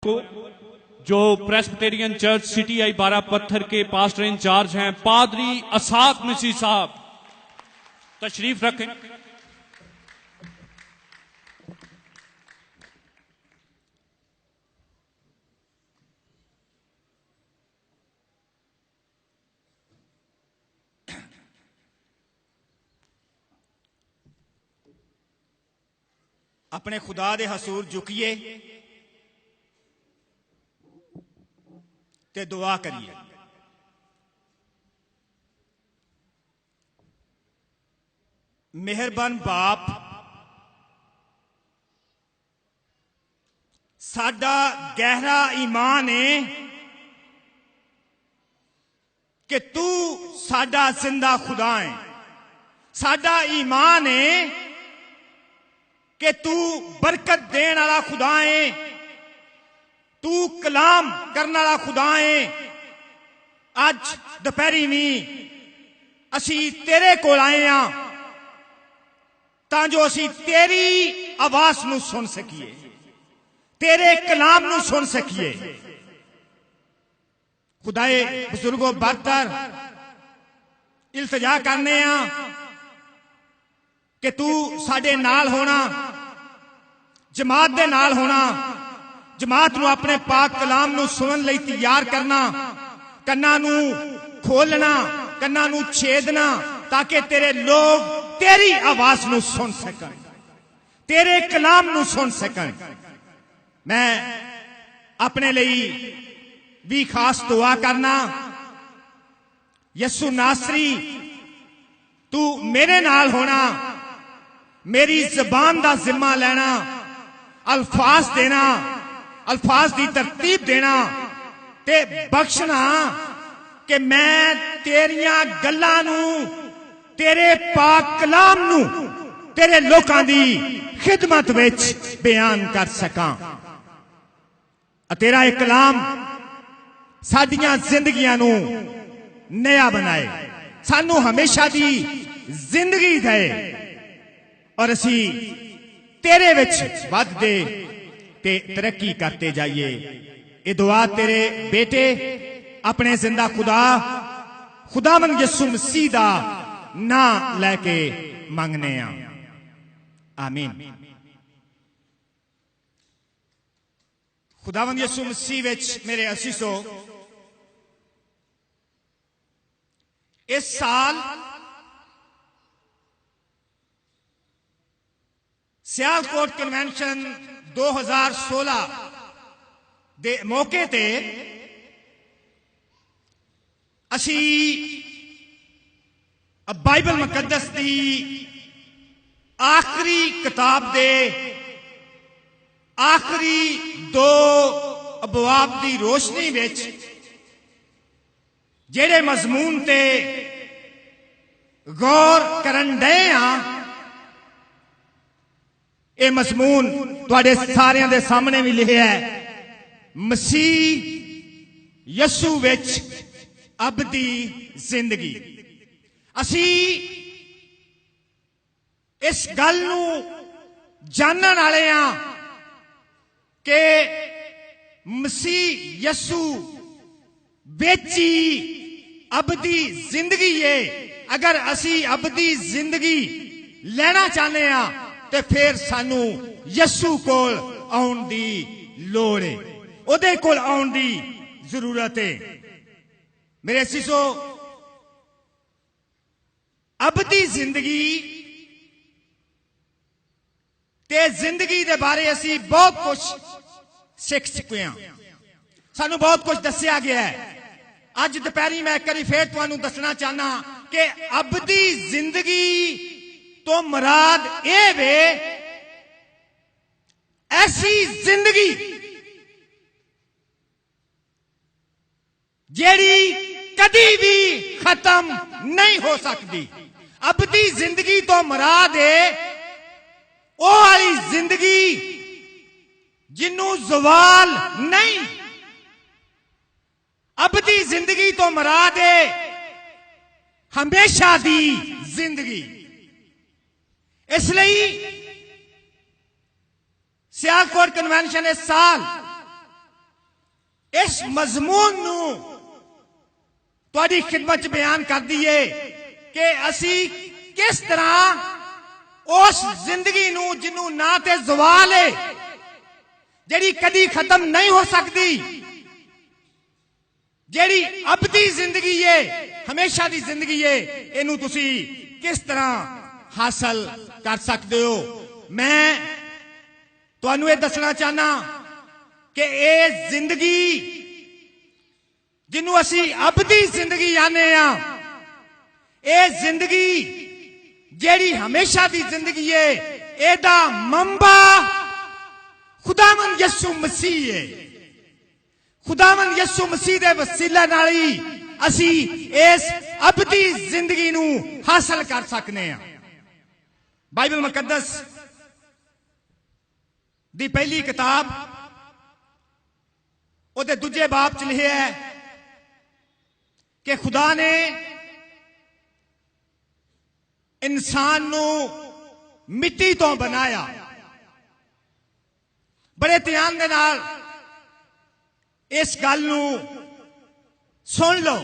को, जो Presbyterian church city आई 12 पत्थर के पास्टर इंचार्ज हैं पादरी असाक मिसी साहब, तशरीफ रखें। अपने खुदा दे हसूर झुकिए ते दुआ करिए। मेहरबान बाप, साडा गहरा ईमान है कि तू साडा जिंदा खुदा है। साडा ईमान है कि तू बरकत देने वाला खुदा है, तू कलाम करने वाला खुदा है। अज दोपहरी भी असी तेरे कोल आए हैं तां जो असी तेरी आवाज नूं सुन सकीए, तेरे कलाम नूं सुन सकीए। खुदाए बुजुर्गो बरतर इल्तिजा करने आ कि तू साडे नाल होना, जमात दे नाल होना, जमात नूं अपने पाक कलाम नूं सुनन लई तैयार करना, कन्नां नूं खोलना, कन्नां नूं छेदना, ताकि तेरे लोग तेरी आवाज नूं सुन सकन, तेरे कलाम नूं सुन सकन। मैं अपने लिए भी खास दुआ करना। यसु नासरी, तू मेरे नाल होना, मेरी जबान दा जिम्मा लेना, अल्फाज देना, अल्फाज दी तरतीब देना ते बख्शना कि मैं तेरियां गल्लां नूं, तेरे पाक कलाम नूं तेरे लोकां दी खिदमत विच बयान कर सकां। तेरा एक कलाम साडियां जिंदगियां नूं नया बनाए, सानू हमेशा दी जिंदगी दे और असी तेरे विच वधदे ते तरक्की करते जाइए। ये दुआ तेरे बेटे अपने जिंदा खुदा खुदावंद यसु मसीह दा नां लैके मंगने आ, आमीन। खुदावंद यसु मसीह विच मेरे असीसो, इस साल सियालकोट कन्वेंशन 2016 दे मौके ते असी बाइबल मुकद्दस दी आखिरी किताब दे आखिरी 2 अबवाब दी रोशनी विच जेड़े मजमून ते गौर करन डे हां, ये मजमून तुहाडे सारियां दे सामने भी लिखिया है। मसीह यसु विच अबदी जिंदगी। असी इस गल नूं जानन वाले हां कि मसीह यसु विच ही अबदी जिंदगी है। अगर असी अबदी जिंदगी लेना चाहते हैं तो फिर सानू यसु कोल आउण दी लोड़ है, उहदे कोल आउण दी जरूरत है। मेरे सीसो, अबदी जिंदगी ते जिंदगी दे बारे असी बहुत कुछ सीख चुके हैं, सानू बहुत कुछ दसिया गया है। अज दोपहरी मैं एक बार फिर तुहानू दसना चाहना कि अबदी जिंदगी तो मुराद ए वे ऐसी जिंदगी जेड़ी कदी भी खत्म नहीं हो सकती। अबदी जिंदगी तो मुराद है ओ वाली जिंदगी जिन्नू जवाल नहीं। अबदी जिंदगी तो मुराद है हमेशा दी जिंदगी। इसलिए सियालकोट कन्वेंशन इस साल इस मजमून नू तुहाडी खिदमत च बयान कर दईए कि असी किस तरह उस जिंदगी नू जिन्नू ना ते ज़वाल है, जिहड़ी कदी खत्म नहीं हो सकती, जिहड़ी अबदी जिंदगी है, हमेशा दी जिंदगी है, इनू तुसी किस तरह हासिल कर सकते हो। मैं तुहानू ये दसना चाहना कि ये जिंदगी जिन्नू असी अबदी जिंदगी आने आ, ये जिंदगी जेड़ी हमेशा दी जिंदगी है, एदा मंबा खुदावंद यसू मसीह है। खुदावंद यसू मसीह दे वसीले नाल ही असी इस अबदी जिंदगी नू हासिल कर सकने आ। बाइबल मुकद्दस दी पहली किताब उहदे दूजे बाब च लिखिया है कि खुदा ने इंसान नू मिट्टी तो बनाया। बड़े ध्यान दे नाल इस गल नू सुन लो।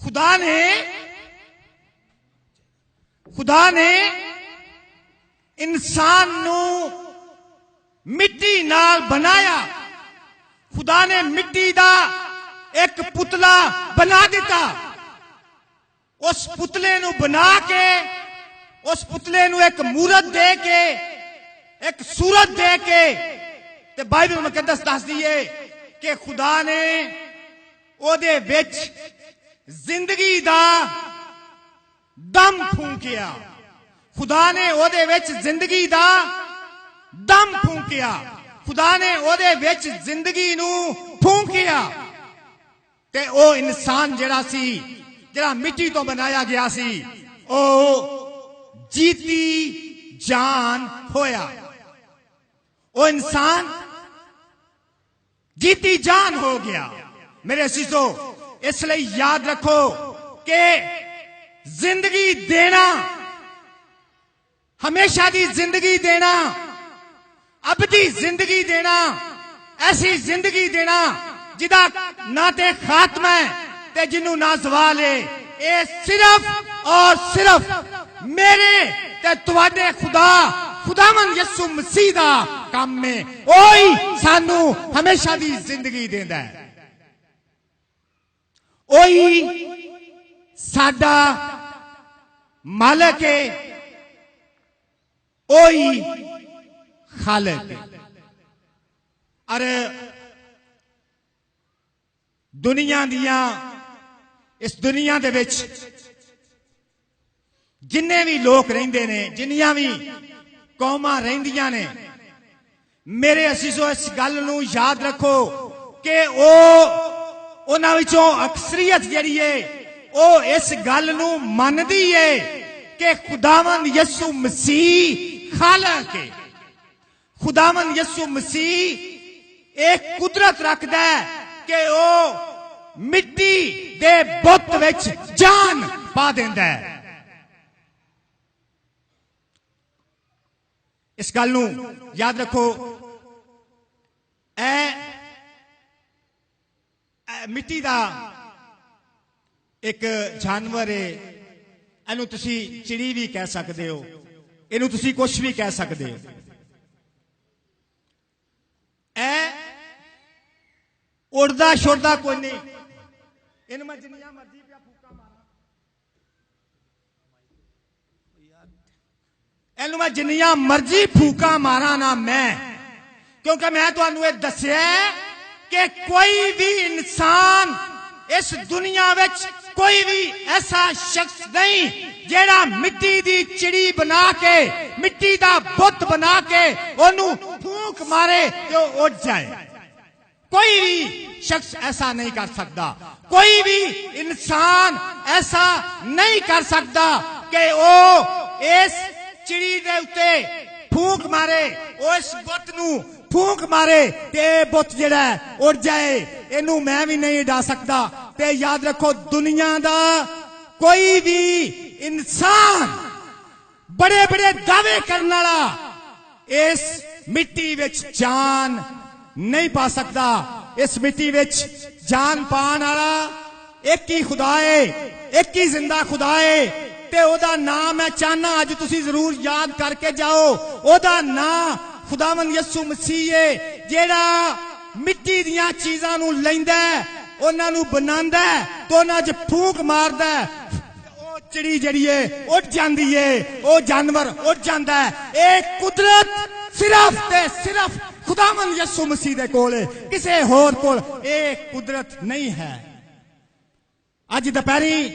खुदा ने इंसान नू मिट्टी नाल बनाया। खुदा ने मिट्टी दा एक पुतला बना दिता। उस पुतले नू बना के, उस पुतले नू एक मूरत दे के, एक सूरत दे के, ते बाइबल मुकद्दस दस दिए कि खुदा ने ओदे विच जिंदगी दा दम फूंकिया। खुदा ने ओदे विच जिंदगी दा दम फूंकिया। खुदा ने ओदे विच जिंदगी नू फूंकिया ते ओ इंसान जेड़ा सी, जेड़ा मिट्टी तो बनाया गया सी, ओ जीती जान होया। ओ इंसान जीती जान हो गया। मेरे असीसो, इसलिए याद रखो कि जिंदगी देना, हमेशा दी जिंदगी देना, अबदी जिंदगी देना, ऐसी जिंदगी देना जिदा ना ते खात्मा है ते जिन्नू ना ज़वाल है, ये सिर्फ और सिर्फ मेरे ते तुहाडे खुदावंद यसू मसीह दा काम है। ओही सानू हमेशा दी जिंदगी देंदा है। ओही साडा मालिक है, ओही खालिक है। अरे दुनिया दिया, इस दुनिया दे विच जिन्ने भी लोग रहिंदे ने, जिन्नियां भी कौमां रहिंदियां ने, मेरे असीसो इस गल नू याद रखो कि उन्हां विचों अक्सरियत जिहड़ी है ओ इस गल नू मनदी है कि खुदावंद यसू मसीह खालिक है। खुदावंद यसू मसीह एक कुदरत रखदा है कि ओ मिट्टी दे बुत विच जान पा देंदा है। इस गल नू याद रखो। मिट्टी दा एक जानवर है, इनू तुसी चिड़ी भी कह सकते हो, इनू तुसी कुछ भी कह सकते हो। उड़दा छुड़दा कोई नहीं। इनू मैं जिन्नियां मर्जी पिया फूका मारा, इनू मैं जिन्नियां मर्जी फूका मारा ना मैं, क्योंकि मैं तुहानू ये दस्सिया कि कोई भी इंसान इस दुनिया विच, कोई भी ऐसा शख्स नहीं जेड़ा मिट्टी दी चिड़ी बना के, मिट्टी दा बुत बना के ओनू फूक मारे तो उड़ जाए। कोई भी शख्स ऐसा नहीं कर सकता। कोई भी इंसान ऐसा नहीं कर सकता कि वो इस चिड़ी दे उत्ते फूक मारे, उस बुत नू फूक मारे ते बुत जेड़ा उड़ जाए। इनू मैं भी नहीं उड़ा सकता। ते याद रखो, दुनिया दा कोई भी इंसान बड़े बड़े दावे करने वाला इस मिट्टी विच जान नहीं पा सकता। इस मिट्टी विच जान पाण वाला एक ही खुदा है, एक ही जिंदा खुदा है। ते ओदा नाम मैं चाहना अज तुसी जरूर याद करके जाओ। ओदा नाम खुदावंद यसू मसीह है, जेड़ा मिट्टी दियां चीजां नूं लैंदा है, उन्हां नूं बनांदा है ते उन्हां 'च फूंक मारदा है, ओ चिड़ी जिहड़ी है उड़ जांदी है, ओ जानवर उड़ जांदा है। ए कुदरत सिर्फ ते सिर्फ खुदावंद यसू मसीह दे कोल है, किसे होर कोल ए कुदरत नहीं है। अज दोपहरी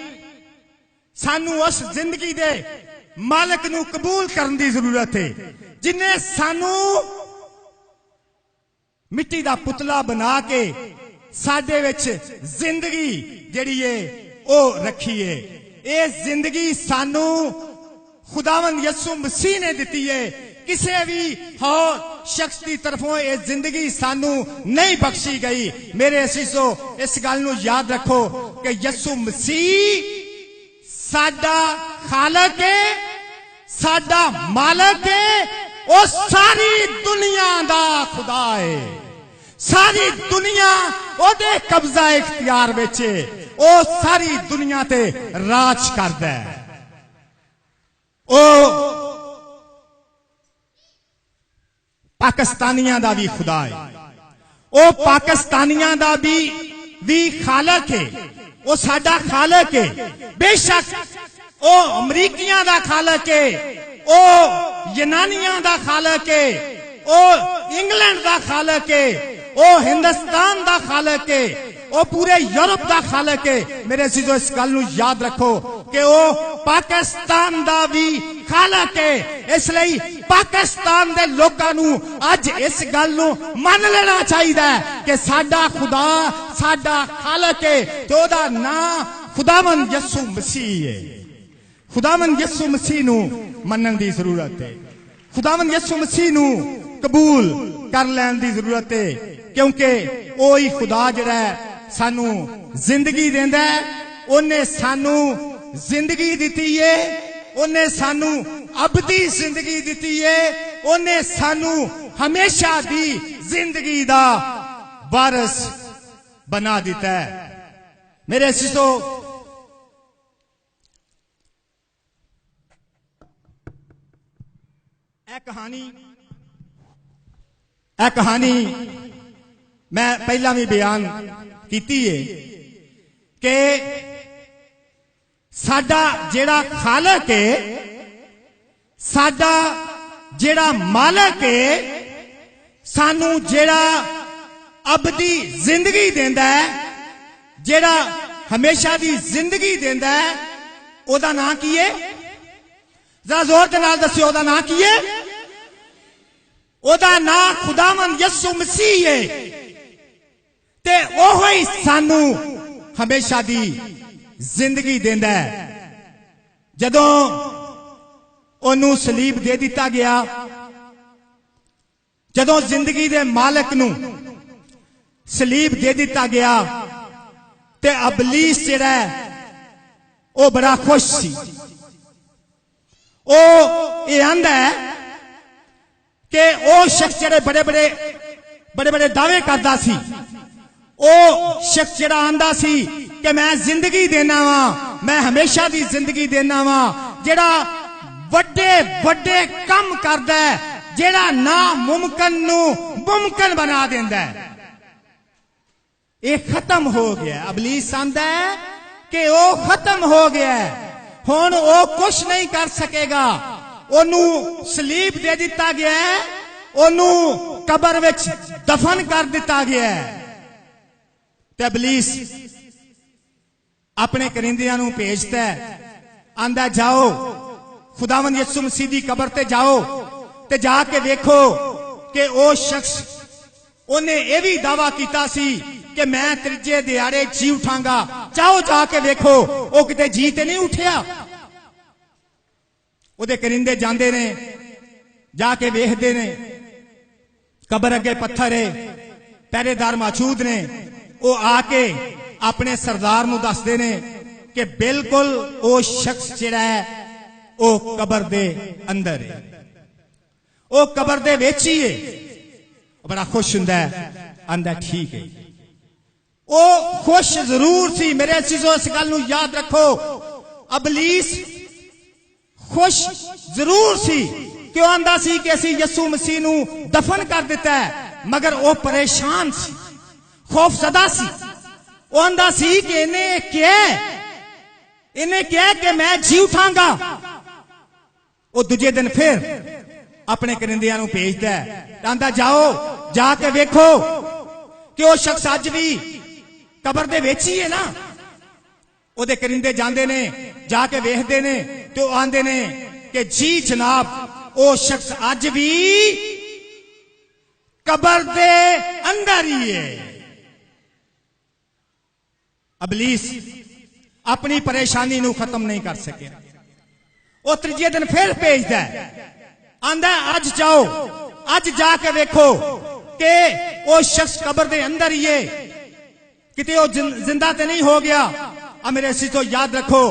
सानू उस जिंदगी दे मालिक नूं कबूल करन दी जरूरत है, जिन्हें सानू मिट्टी दा पुतला बना के साडे विच जिंदगी जिहड़ी है ओ रखी है। ये जिंदगी सानू खुदावंद यसू मसीह ने दिती है, किसी भी होर शख्स की तरफों ये जिंदगी सानू नहीं बख्शी गई। मेरे असीसो इस गल नूं याद रखो कि यसू मसीह साडा खालक है, साडा मालक है, वो सारी दुनिया दा खुदा है। सारी दुनिया ओदे कब्जा इख्तियार विच है, वो सारी दुनिया ते राज करदा है। ओ पाकिस्तानियां दा भी खुदा है, ओ पाकिस्तानियां दा भी खालक है, वो साडा खालक है। बेशक ओ अमरीकियां दा खालक है, ओ यूनानियां दा खालक है, ओ इंग्लैंड दा खालक है, ओ हिंदुस्तान दा खालक है, ओ पूरे यूरोप दा खालक है। मेरे अजीजों इस गल नूं याद रखो कि ओ पाकिस्तान दा भी खालक है। इसलिए पाकिस्तान दे लोकां नूं अज इस गल नूं मान लेना चाहिए कि साडा खुदा साडा खालक है, ते ओदा नाम खुदावंद यसू मसीह है। खुदावंद यसू मसीह नूं मनण दी जरूरत है, खुदावंद यसू मसीह नूं कबूल कर लैण दी जरूरत है, क्योंकि ओही खुदा जिहड़ा है सानू जिंदगी देंदा है। उन्हें सानू जिंदगी दिती है, उन्हें सानू अबदी जिंदगी दिती है, उन्हें सानू हमेशा दी जिंदगी दा वारिस बना दिता है। मेरे असीसो एक कहानी मैं पहला भी बयान की है कि साडा जेड़ा खालक है, साडा जेड़ा मालक है, सानू जेड़ा अबदी जिंदगी देंदा है, जेड़ा हमेशा दी जिंदगी देंदा है, ओदा नाम की है? जरा जोर दे नाल दस्सियो, ओदा नाम की है? ओदा नाम खुदावंद यसू मसीह है। ते ओह ही सानू हमेशा दी जिंदगी देंदा है। जदों ओनू सलीब दे दिता गया, जदों जिंदगी दे मालक नू सलीब दे दिता गया, ते अबलीस जिहड़ा ओ बड़ा खुश सी। ओ ये आंदा है कि ओ शख्स जिहड़े बड़े बड़े दावे करदा सी, ओ शख्स जिहड़ा आंदा सी कि मैं जिंदगी देना वा, मैं हमेशा दी जिंदगी देना वा, जिहड़ा वड्डे वड्डे काम करदा है, जिहड़ा नामुमकिन नू मुमकिन बना देंदा है, ये खत्म हो गया। अबलीस आंदा है कि ओ खत्म हो गया, हुण ओ कुछ नहीं कर सकेगा। ओनू सलीब दे दिता गया है, ओनू कबर विच दफन कर दिता गया है। ते अबलीस अपने करिंदियां नू भेजता है, आंदा जाओ खुदावंद यसू मसीह दी कबर ते जाओ, ते जाके देखो कि ओ शख्स उन्हें यह भी दावा किया सी कि मैं त्रीजे दिहाड़े जी उठांगा। जाओ जाके देखो वो किते जी ते नहीं उठिया। उहदे करिंदे जांदे ने, जाके वेखदे ने, कबर अगे पत्थर है, पहरेदार मौजूद ने। वो आके अपने सरदार नूं दसदे ने कि बिल्कुल वो शख्स जिहड़ा है वो कबर दे अंदर है, वो कबर दे विच ही है। बड़ा खुश हुंदा है, आंदा ठीक है। ਉਹ ਖੁਸ਼ ਜ਼ਰੂਰ ਸੀ। ਮੇਰੇ ਅਜ਼ੀਜ਼ੋ ਇਸ ਗੱਲ ਨੂੰ ਯਾਦ ਰੱਖੋ, ਅਬਲੀਸ ਖੁਸ਼ ਜ਼ਰੂਰ ਸੀ ਕਿ ਉਹ ਆਂਦਾ ਸੀ ਕਿ ਅਸੀਂ ਯਿਸੂ ਮਸੀਹ ਨੂੰ ਦਫਨ ਕਰ ਦਿੱਤਾ ਹੈ, ਮਗਰ ਉਹ ਪਰੇਸ਼ਾਨ ਸੀ, ਖੌਫਜ਼ਦਾ ਸੀ। ਉਹ ਆਂਦਾ ਸੀ ਕਿ ਇਹਨੇ ਕਿਹਾ ਕਿ ਮੈਂ ਜੀ ਉਠਾਂਗਾ। ਉਹ ਦੂਜੇ ਦਿਨ ਫਿਰ ਆਪਣੇ ਕਰਿੰਦਿਆਂ ਨੂੰ ਭੇਜਦਾ ਹੈ, ਆਂਦਾ ਜਾਓ ਜਾ ਕੇ ਵੇਖੋ ਕਿ ਉਹ ਸ਼ਖਸ ਅੱਜ ਵੀ ਕਬਰ ਦੇ ਵਿੱਚ ਹੀ ਹੈ ਨਾ। ਉਹਦੇ ਕਰਿੰਦੇ ਜਾਂਦੇ ਨੇ, ਜਾ ਕੇ ਵੇਖਦੇ ਨੇ ਤੇ ਉਹ ਆਂਦੇ ਨੇ ਕਿ ਜੀ ਜਨਾਬ ਉਹ ਸ਼ਖਸ ਅੱਜ ਵੀ ਕਬਰ ਦੇ ਅੰਦਰ ਹੀ ਹੈ। ਅਬਲੀਸ ਆਪਣੀ ਪਰੇਸ਼ਾਨੀ ਨੂੰ ਖਤਮ ਨਹੀਂ ਕਰ ਸਕਿਆ। ਉਹ ਤੀਜੇ ਦਿਨ ਫਿਰ ਭੇਜਦਾ ਹੈ, ਆਂਦਾ ਅੱਜ ਜਾਓ, ਅੱਜ ਜਾ ਕੇ ਵੇਖੋ ਕਿ ਉਹ ਸ਼ਖਸ ਕਬਰ ਦੇ ਅੰਦਰ ਹੀ ਹੈ, ਕਿਤੇ ਉਹ ਜ਼ਿੰਦਾ ਤੇ ਨਹੀਂ ਹੋ ਗਿਆ। ਆ ਮੇਰੇ ਅਜ਼ੀਜ਼ੋ ਯਾਦ ਰੱਖੋ,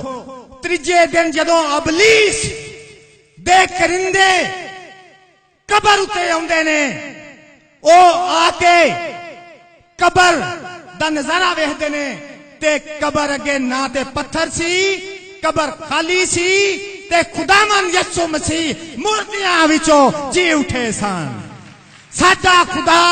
ਤੀਜੇ ਦਿਨ ਜਦੋਂ ਅਬਲੀਸ ਦੇ ਕਰਿੰਦੇ ਕਬਰ ਉੱਤੇ ਆਉਂਦੇ ਨੇ, ਉਹ ਆ ਕੇ ਕਬਰ ਦਾ ਨਜ਼ਾਰਾ ਵੇਖਦੇ ਨੇ ਤੇ ਕਬਰ ਅੱਗੇ ਨਾ ਤੇ ਪੱਥਰ ਸੀ, ਕਬਰ ਖਾਲੀ ਸੀ ਤੇ ਖੁਦਾਵੰਦ ਯਿਸੂ ਮਸੀਹ ਮੁਰਦਿਆਂ ਵਿੱਚੋਂ ਜੀ ਉਠੇ ਸਨ। ਸਾਡਾ ਖੁਦਾ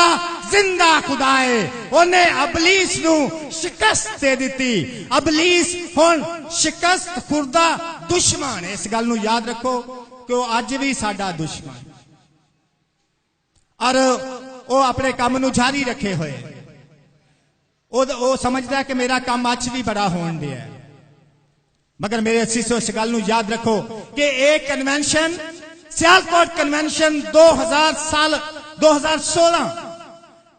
ਜ਼ਿੰਦਾ ਖੁਦਾ ਹੈ। ਉਹਨੇ ਅਬਲੀਸ ਨੂੰ ਸ਼ਿਕਸਤ ਦੇ ਦਿੱਤੀ। ਅਬਲੀਸ ਹੁਣ ਸ਼ਿਕਸਤ ਖੁਰਦਾ ਦੁਸ਼ਮਣ ਹੈ। ਇਸ ਗੱਲ ਨੂੰ ਯਾਦ ਰੱਖੋ ਕਿ ਉਹ ਅੱਜ ਵੀ ਸਾਡਾ ਦੁਸ਼ਮਣ ਔਰ ਉਹ ਆਪਣੇ ਕੰਮ ਨੂੰ ਜਾਰੀ ਰੱਖੇ ਹੋਏ। ਉਹ ਸਮਝਦਾ ਕਿ ਮੇਰਾ ਕੰਮ ਅੱਜ ਵੀ ਬੜਾ ਹੋਣ ਦਿਆ ਹੈ, ਮਗਰ ਮੇਰੇ ਅਸੀਸੋ ਇਸ ਗੱਲ ਨੂੰ ਯਾਦ ਰੱਖੋ ਕਿ ਇਹ ਕਨਵੈਨਸ਼ਨ, ਸਿਆਲਕੋਟ ਕਨਵੈਨਸ਼ਨ 2016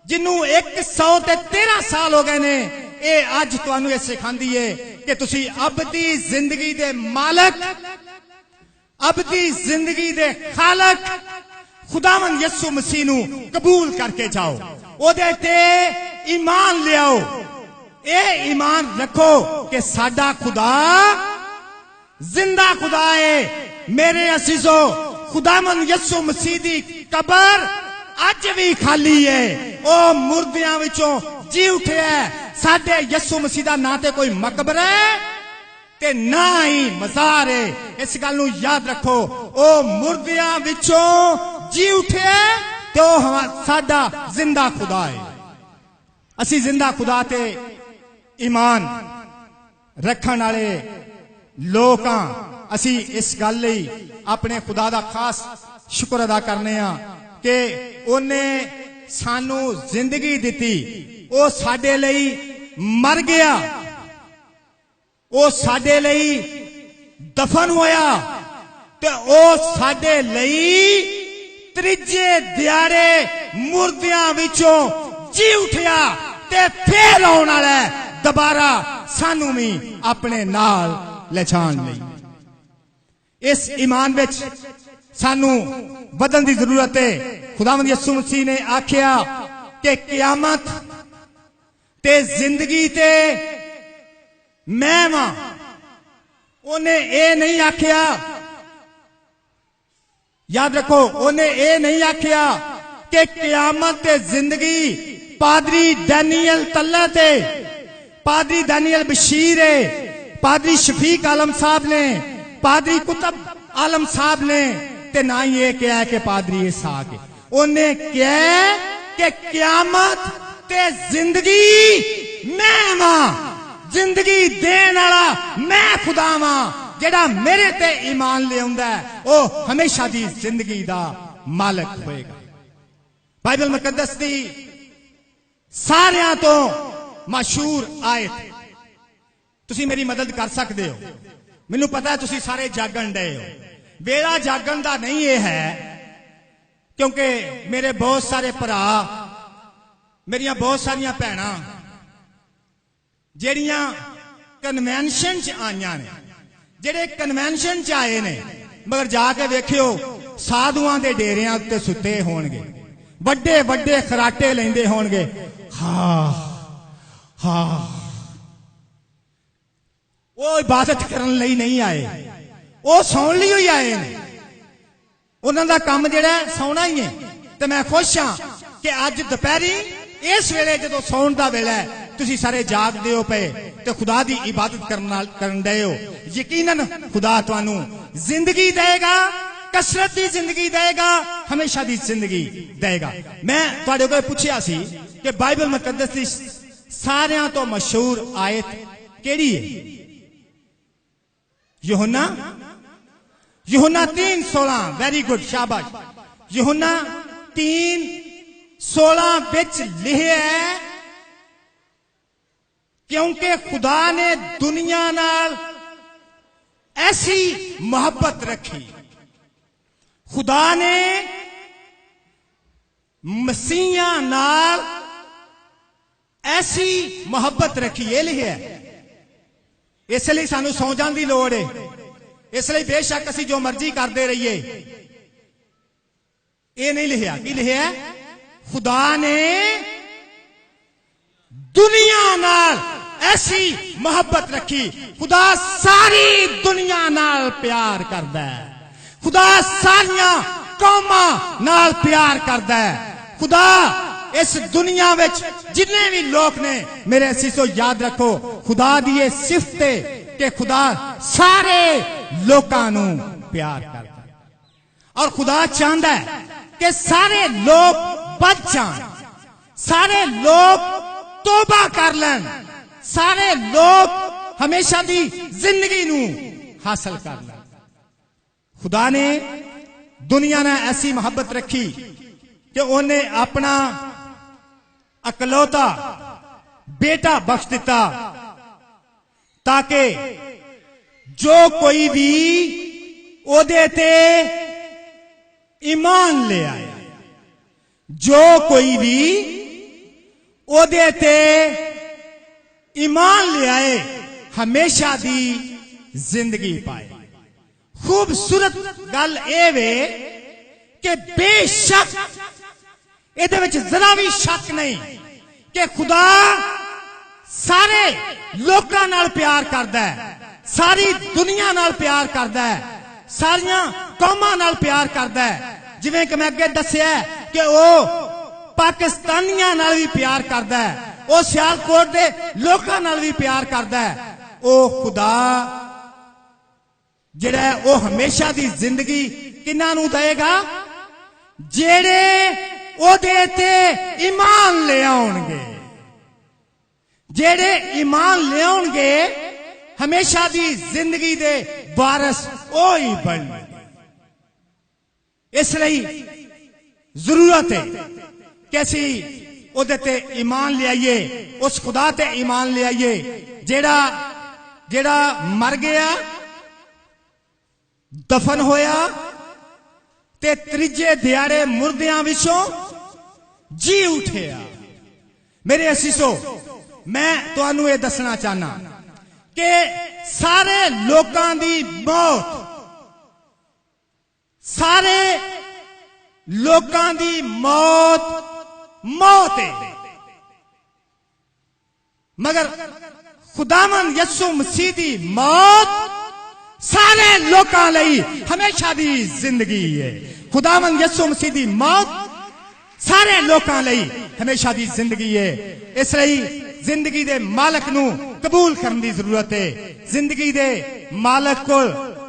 ਜਿਹਨੂੰ 113 ਸਾਲ ਹੋ ਗਏ ਨੇ, ਇਹ ਅੱਜ ਤੁਹਾਨੂੰ ਇਹ ਸਿਖਾਉਂਦੀ ਹੈ ਕਿ ਤੁਸੀਂ ਅਬਦੀ ਜ਼ਿੰਦਗੀ ਦੇ ਮਾਲਕ, ਅਬਦੀ ਜ਼ਿੰਦਗੀ ਦੇ ਖਾਲਕ ਖੁਦਾਵੰਦ ਯਿਸੂ ਮਸੀਹ ਨੂੰ ਕਬੂਲ ਕਰਕੇ ਜਾਓ, ਉਹਦੇ ਤੇ ਈਮਾਨ ਲਿਆਓ। ਇਹ ਈਮਾਨ ਰੱਖੋ ਕਿ ਸਾਡਾ ਖੁਦਾ ਜ਼ਿੰਦਾ ਖੁਦਾ ਹੈ। ਮੇਰੇ ਅਜ਼ੀਜ਼ੋ, ਖੁਦਾਵੰਦ ਯਿਸੂ ਮਸੀਹ ਦੀ ਕਬਰ ਅੱਜ ਵੀ ਖਾਲੀ ਹੈ। ਉਹ ਮੁਰਦਿਆਂ ਵਿੱਚੋਂ ਜੀ ਉਠਿਆ। ਸਾਡੇ ਯਿਸੂ ਮਸੀਹ ਦਾ ਨਾ ਤੇ ਕੋਈ ਮਕਬਰਾ ਹੈ ਤੇ ਨਾ ਹੀ ਮਜ਼ਾਰ ਹੈ। ਇਸ ਗੱਲ ਨੂੰ ਯਾਦ ਰੱਖੋ, ਉਹ ਮੁਰਦਿਆਂ ਵਿੱਚੋਂ ਜੀ ਉਠਿਆ ਤੇ ਉਹ ਸਾਡਾ ਜ਼ਿੰਦਾ ਖੁਦਾ ਹੈ। ਅਸੀਂ ਜ਼ਿੰਦਾ ਖੁਦਾ ਤੇ ਈਮਾਨ ਰੱਖਣ ਵਾਲੇ ਲੋਕਾਂ, ਅਸੀਂ ਇਸ ਗੱਲ ਲਈ ਆਪਣੇ ਖੁਦਾ ਦਾ ਖਾਸ ਸ਼ੁਕਰ ਅਦਾ ਕਰਨੇ ਆ ਕਿ ਉਹਨੇ ਸਾਨੂੰ ਜ਼ਿੰਦਗੀ ਦਿੱਤੀ। ਉਹ ਸਾਡੇ ਲਈ ਮਰ ਗਿਆ, ਉਹ ਸਾਡੇ ਲਈ ਦਫਨ ਹੋਇਆ ਤੇ ਉਹ ਸਾਡੇ ਲਈ ਤੀਜੇ ਦਿਹਾੜੇ ਮੁਰਦਿਆਂ ਵਿੱਚੋਂ ਜੀ ਉਠਿਆ ਤੇ ਫੇਰ ਆਉਣ ਵਾਲਾ ਦੁਬਾਰਾ ਸਾਨੂੰ ਵੀ ਆਪਣੇ ਨਾਲ ਲਿਜਾਣ ਲਈ। ਇਸ ਈਮਾਨ ਵਿੱਚ ਸਾਨੂੰ ਵਧਣ ਦੀ ਜ਼ਰੂਰਤ ਹੈ। ਖੁਦਾਵੰਦ ਯਿਸੂ ਮਸੀਹ ਨੇ ਆਖਿਆ ਕਿ ਕਿਆਮਤ ਤੇ ਜ਼ਿੰਦਗੀ ਤੇ ਮੈਂ ਵਾਂ। ਉਹਨੇ ਇਹ ਨਹੀਂ ਆਖਿਆ, ਯਾਦ ਰੱਖੋ, ਉਹਨੇ ਇਹ ਨਹੀਂ ਆਖਿਆ ਕਿ ਕਿਆਮਤ ਤੇ ਜ਼ਿੰਦਗੀ ਪਾਦਰੀ ਡੈਨੀਅਲ ਤੱਲਾ ਤੇ ਪਾਦਰੀ ਡੈਨੀਅਲ ਬਸ਼ੀਰ ਹੈ, ਪਾਦਰੀ ਸ਼ਫੀਕ ਆਲਮ ਸਾਹਿਬ ਨੇ, ਪਾਦਰੀ ਕੁਤਬ ਆਲਮ ਸਾਹਿਬ ਨੇ, ਤੇ ਨਾ ਹੀ ਇਹ ਕਿਹਾ ਕਿ ਪਾਦਰੀ ਇਸਾਕ ਹੈ। ਉਹਨੇ ਕਿਹਾ ਕਿ ਕਿਆਮਤ ਤੇ ਜ਼ਿੰਦਗੀ ਮੈਂ ਵਾਂ, ਜ਼ਿੰਦਗੀ ਦੇਣ ਵਾਲਾ ਮੈਂ ਖੁਦਾ ਵਾਂ। ਜਿਹੜਾ ਮੇਰੇ ਤੇ ਈਮਾਨ ਲਿਆਉਂਦਾ ਉਹ ਹਮੇਸ਼ਾ ਦੀ ਜ਼ਿੰਦਗੀ ਦਾ ਮਾਲਕ ਹੋਏਗਾ। ਬਾਈਬਲ ਮੁਕੱਦਸ ਦੀ ਸਾਰਿਆਂ ਤੋਂ ਮਸ਼ਹੂਰ ਆਇਤ, ਤੁਸੀਂ ਮੇਰੀ ਮਦਦ ਕਰ ਸਕਦੇ ਹੋ। ਮੈਨੂੰ ਪਤਾ ਹੈ ਤੁਸੀਂ ਸਾਰੇ ਜਾਗਣ ਡਏ ਹੋ। ਵੇਲਾ ਜਾਗਣ ਦਾ ਨਹੀਂ ਇਹ ਹੈ, ਕਿਉਂਕਿ ਮੇਰੇ ਬਹੁਤ ਸਾਰੇ ਭਰਾ, ਮੇਰੀਆਂ ਬਹੁਤ ਸਾਰੀਆਂ ਭੈਣਾਂ ਜਿਹੜੀਆਂ ਕਨਵੈਨਸ਼ਨ 'ਚ ਆਈਆਂ ਨੇ, ਜਿਹੜੇ ਕਨਵੈਨਸ਼ਨ 'ਚ ਆਏ ਨੇ, ਮਗਰ ਜਾ ਕੇ ਵੇਖਿਓ ਸਾਧੂਆਂ ਦੇ ਡੇਰਿਆਂ ਉੱਤੇ ਸੁੱਤੇ ਹੋਣਗੇ, ਵੱਡੇ ਵੱਡੇ ਖਰਾਟੇ ਲੈਂਦੇ ਹੋਣਗੇ, ਹਾਂ ਹਾਂ। ਉਹ ਇਬਾਦਤ ਕਰਨ ਲਈ ਨਹੀਂ ਆਏ, ਉਹ ਸੌਣ ਲਈ ਹੀ ਆਏ ਨੇ। ਉਹਨਾਂ ਦਾ ਕੰਮ ਜਿਹੜਾ ਸੌਣਾ ਹੀ ਹੈ। ਤੇ ਮੈਂ ਖੁਸ਼ ਹਾਂ ਕਿ ਅੱਜ ਦੁਪਹਿਰੀ ਇਸ ਵੇਲੇ ਜਦੋਂ ਸੌਣ ਦਾ ਵੇਲਾ ਹੈ, ਤੁਸੀਂ ਸਾਰੇ ਜਾਗਦੇ ਹੋ ਪਏ ਤੇ ਖੁਦਾ ਦੀ ਇਬਾਦਤ ਕਰਨ ਡਏ ਹੋ, ਯਕੀਨਨ ਖੁਦਾ ਤੁਹਾਨੂੰ ਜ਼ਿੰਦਗੀ ਦੇਗਾ, कसरत की जिंदगी देगा, हमेशा की जिंदगी देगा। मैं तुहाडे कोल पुछया सी कि बाइबल मुकद्दस की सारियां तो मशहूर आयत केड़ी है? यूहन्ना 3:16। वेरी गुड, शाबाश। यूहन्ना 3:16 विच लिखिया है, क्योंकि खुदा ने दुनिया नाल ऐसी मोहब्बत रखी, खुदा ने मसीहा नाल ऐसी मोहब्बत रखी। ये लिखिया है, इसलिए सानू सौ जाने की लोड़ है। इसलिए बेशक असी जो मर्जी करते रहिए, ये नहीं लिखिया। की लिखिया है? खुदा ने दुनिया नाल ऐसी मोहब्बत रखी। खुदा सारी दुनिया नाल प्यार करता है, खुदा सारियां कौमां नाल प्यार करता है। खुदा इस दुनिया विच जिन्ने भी लोग ने, मेरे असीसो याद रखो, खुदा दी ये सिफत है कि खुदा सारे लोकां नू प्यार करता है और खुदा चाहता है कि सारे लोग बच जान, सारे लोग तौबा कर लें, सारे लोग हमेशा दी जिंदगी नू हासिल कर लें। खुदा ने दुनिया ने ऐसी मोहब्बत रखी कि उन्हें अपना अकलौता बेटा बख्श दिता, ताकि जो कोई भी ओदे ते ईमान ले आए, जो कोई भी ओदे ते ईमान ले आए, हमेशा दी जिंदगी पाए। खूबसूरत गल ए वे कि बेशक इहदे विच जरा भी शक नहीं कि खुदा सारे लोकां नाल प्यार करदा है, सारी दुनिया नाल प्यार करदा है, सारियां कौमां नाल प्यार करदा है। जिवें कि मैं अगे दस्सिया कि वो पाकिस्तानियां नाल भी प्यार करदा है, वो सियालकोट दे लोकां नाल भी प्यार करदा है। वो खुदा जिहड़ा है वो हमेशा दी जिंदगी किन्हां नूं देगा? जेड़े ओदे ते ईमान ले आउणगे, जेड़े ईमान ले आउणगे हमेशा दी जिंदगी दे वारिस ओ ही बनणगे। इसलिए जरूरत है कि असी ओदे ते ईमान ले आइए, उस खुदा ते ईमान ले आइए जेड़ा जेड़ा मर गया, दफन होया ते त्रीजे दिहाड़े मुर्दियां विचों जी उठिया। मेरे असीसो, मैं तुहानू ये दसना चाहना कि सारे लोकां दी मौत, सारे लोकां दी मौत मौत है, मगर खुदावन यसू मसीह दी मौत सारे लोकां लई हमेशा दी जिंदगी है। खुदावन यसू मसीह दी मौत सारे लोकां लई हमेशा दी जिंदगी है। इसलिए जिंदगी दे मालक नू कबूल करने की जरूरत है, जिंदगी दे मालक को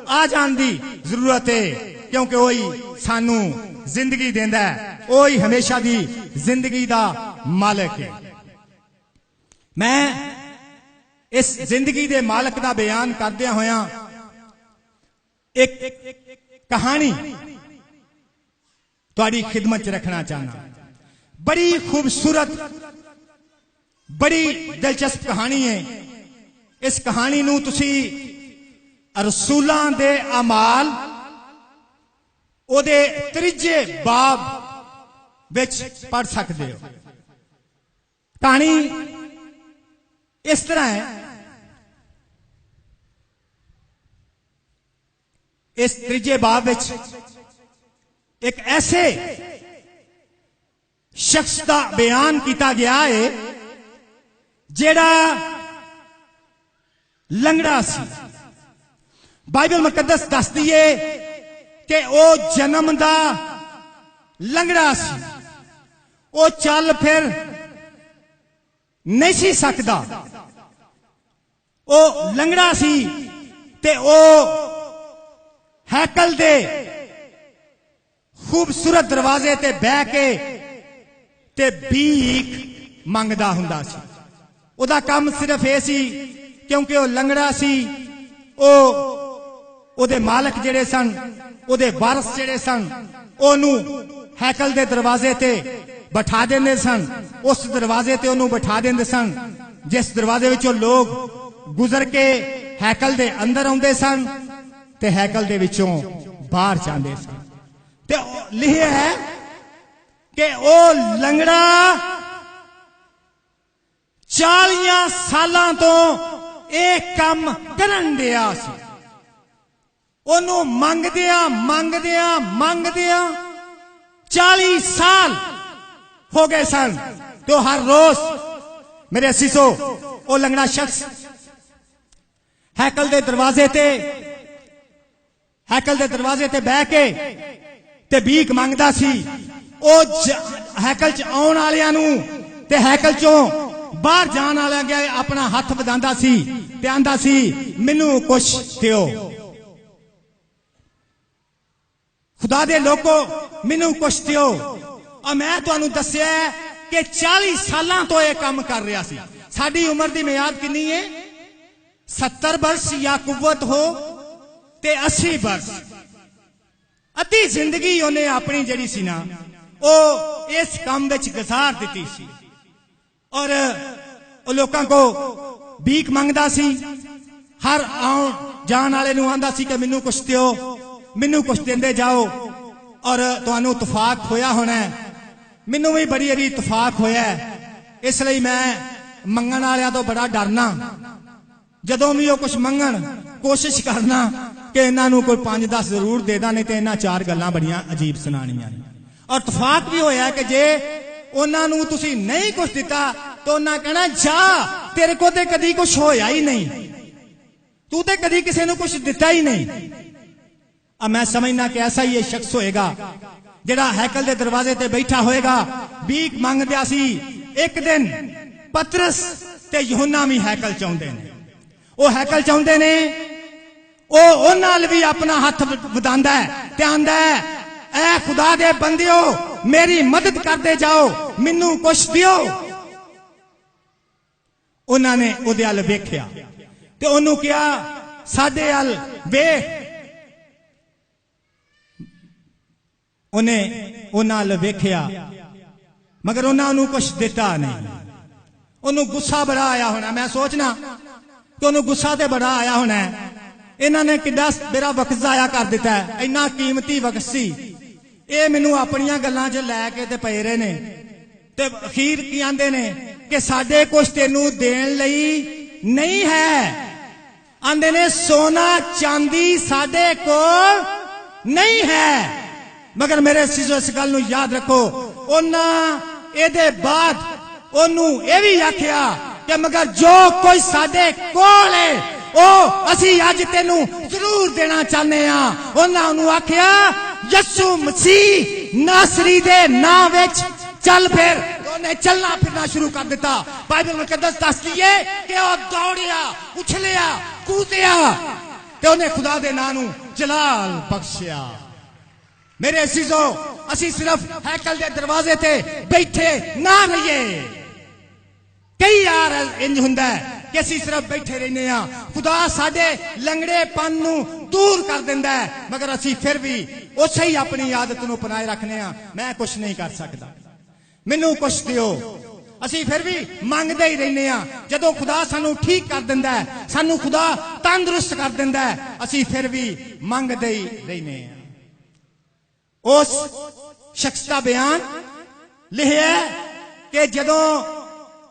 आ जाने की जरूरत है, क्योंकि वही सानू जिंदगी देंदा है, वही हमेशा दी जिंदगी दा मालक है। मैं इस जिंदगी दे मालक दा बयान करदिया होया एक कहानी तुहाडी खिदमत च रखना चाहना। बड़ी खूबसूरत, बड़ी दिलचस्प कहानी है। इस कहानी नू तुसी रसूलां दे अमाल ओदे त्रीजे बाब विच पढ़ सकते हो। कहानी इस तरह है, इस त्रीजे बाब विच एक ऐसे शख्स का बयान किया गया है जेड़ा लंगड़ा सी। बाइबल मुकद्दस दसदी है कि वो जन्म दा लंगड़ा सी, वो चल फिर नहीं सी सकदा। ओ लंगड़ा सी ते ओ हैकल दे खूबसूरत दरवाजे ते बह के ते भीख मंगदा हुंदा सी। ओदा काम सिर्फ ये सी क्योंकि ओ लंगड़ा सी, ओ ओदे मालक जेड़े सन, ओदे वारस जेड़े सन, ओनू हैकल दे दरवाजे ते बैठा देंदे सन। उस दरवाजे ते ओनू बैठा देंदे सन जिस दरवाजे विचों लोग गुजर के हैकल दे अंदर आउंदे सन ते हैकल दे विचों बाहर जांदे सन। ते लिखिया है कि ओ लंगड़ा 40 सालां तो एक काम करन दिया सी। ओनू मंगदिया 40 साल हो गए सन। तो हर रोज मेरे असीसो ओ लंगड़ा शख्स हैकल दे दरवाजे ते बह के ते भीख मंगदा सी। ओ हैकल च आउण वालियां नू ते हैकल चों बाहर जाण वालियां अगे अपना हथ वधांदा सी ते आंदा सी मैनू कुछ दिओ, खुदा दे लोको मैनू कुछ दिओ। और मैं तुहानू दस्सिया कि 40 सालां तो यह काम कर रहा सी। साडी उम्र दी मियाद कितनी है? 70 वर्ष या कुव्वत हो ते 80 वर्ष। अद्धी जिंदगी उन्हें अपनी जड़ी सी ना ओ इस काम विच गुजार दिती सी। और लोकां को भीख मंगदा सी। हर आउण जाण वाले नूं आंदा सी कि मैनू कुछ दिओ, मैनू कुछ देंदे जाओ। और तुहानू इतफाक होया होना है, मैनू भी बड़ी बड़ी इतफाक होया है। इसलिए मैं मंगण वालियां तो बड़ा डरना। जदों भी वो कुछ मंगण कोशिश करना कि इन्हों कोई 5-10 जरूर दे दा, नहीं तो इन्हां 4 गल्लां बड़ियां अजीब सुनाणियां। और इतफाक भी होया कि जे उन्होंने तुसी नहीं कुछ दिता तो उन्हें कहना जा तेरे को ते कदी कुछ होया ही नहीं, तू ते कदी किसी ने कुछ दिता ही नहीं। अब मैं समझना कि ऐसा ही ये शख्स होएगा जेड़ा हैकल दे दरवाजे ते बैठा होएगा, भीख मंगदा सी। एक दिन पतरस ते यूहन्ना भी हैकल चाहुंदे ने। ओ हैकल चाहुंदे ने, ओ उन्हां नाल भी अपना हाथ वधांदा है ते आंदा है ऐ खुदा दे बंदियो मेरी मदद करदे जाओ, मैनू कुछ दिओ। उन्होंने उहदे अल वेख्या ते ओनू कहा साडे अल वेख। उन्हें उन्हां वेख्या मगर उन्होंने कुछ दिता नहीं। उन्होंने गुस्सा बड़ा आया होना। मैं सोचना कि उन्होंने गुस्सा तो बड़ा आया होना है, इन्होंने किड्डा मेरा वक्त जाया कर दिता है, इन्ना कीमती वक्त सी। ये मैनू अपनियां गल्लां च लैके ते पए रहे ने ते अखीर की आंदे ने कि साडे कुछ तेनू देण लई नहीं है। आंदे ने सोना चांदी साडे कोल नहीं है। मगर मेरे सीजो इस गल नू याद रखो, उन्हां एदे बाद ओनू ये भी आख्या कि मगर जो कोई साडे कोल है ओ असी अज तेनू जरूर देना चाहते हैं। उन्हां नू आख्या यसू मसीह नासरी दे नाम विच चल फिर। उन्हें चलना फिरना शुरू कर दिता। बाइबल मुकद्दस दसदी है कि ओ दौड़िया, उछलिया, कूदिया ते उन्हें खुदा दे नाम नू जलाल बख्शिया। मेरे अजीजों, असी सिर्फ हैकल दे दरवाजे ते बैठे ना रहिए। कई यार इंज हुंदा है कि असी सिर्फ बैठे रहने आ, खुदा साडे लंगड़ेपन नू दूर कर दिंदा है, मगर असी फिर भी उसे ही अपनी आदत नू अपनाए रखने आ। मैं कुछ नहीं कर सकता, मैनू कुछ दिओ। असी फिर भी मंगदे ही रहने आ। जदों खुदा सानू ठीक कर दिंदा है, सानू खुदा तंदुरुस्त कर दिंदा है, असी फिर भी मंगदे ही रहने आ। उस शख्स का बयान लिखिया कि जदों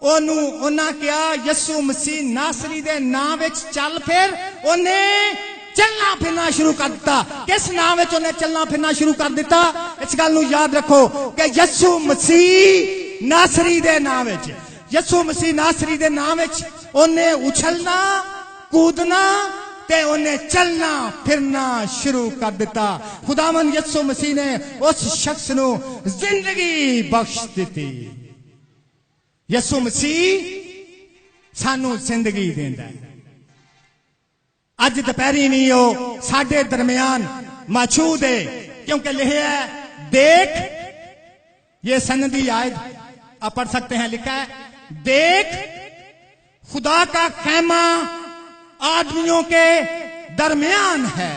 ओनू उन्हां कहा यसू मसीह नासरी दे नाम विच चल फिर, उन्हें चलना फिरना शुरू कर दिता। किस नाम विच उन्हें चलना फिरना शुरू कर दिता? इस गल नू याद रखो कि यसू मसीह नासरी दे नाम विच, यसू मसीह नासरी दे नाम विच उन्हें उछलना, कूदना ते उन्हें चलना फिरना शुरू कर दिता। खुदावन यसू मसीह ने उस शख्स नू जिंदगी बख्श दी। यसू मसीह सानू जिंदगी देंदा है। अज दोपहरी भी वो साडे दरमियान मौजूद है, क्योंकि लिखा है, देख, ये सनदी आयत आप पढ़ सकते हैं, लिखा है, देख खुदा का खैमा आदमियों के दरमियान है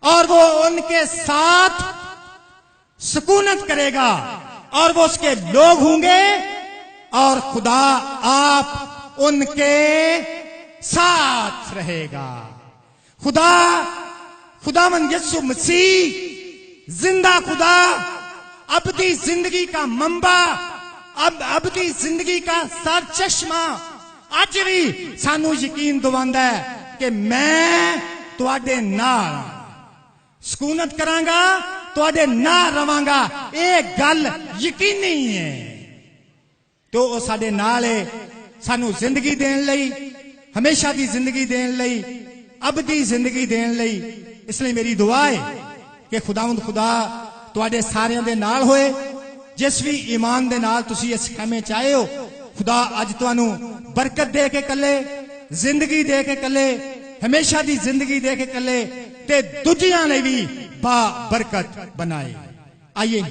और वो उनके साथ सुकूनत करेगा और वो उसके लोग होंगे और खुदा आप उनके साथ रहेगा। खुदावंद यीशु मसीह जिंदा खुदा, अबदी जिंदगी का मंबा, अबदी जिंदगी का सरचश्मा अज भी सानू यकीन दिवांदा है कि मैं तुहाडे नाल सुकूनत करांगा, तुहाडे नाल रवांगा। ये गल यकीनी है। तो वो साडे नाल है, सानू जिंदगी देण लई, हमेशा की जिंदगी देण लई, अबदी जिंदगी देण लई। इसलिए मेरी दुआ है कि खुदावंद खुदा तुहाडे सारियां दे नाल होए। जिस भी ईमान दे नाल तुसी इस खैमे च आए हो, खुदा अज तुहानू बरकत दे के कले, जिंदगी दे के कले, हमेशा की जिंदगी दे के कले, ते दूजियां ने भी बा बरकत बनाए। आइए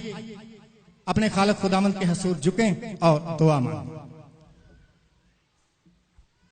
अपने खालिक खुदावंद के हजूर झुकें और दुआ मांगें।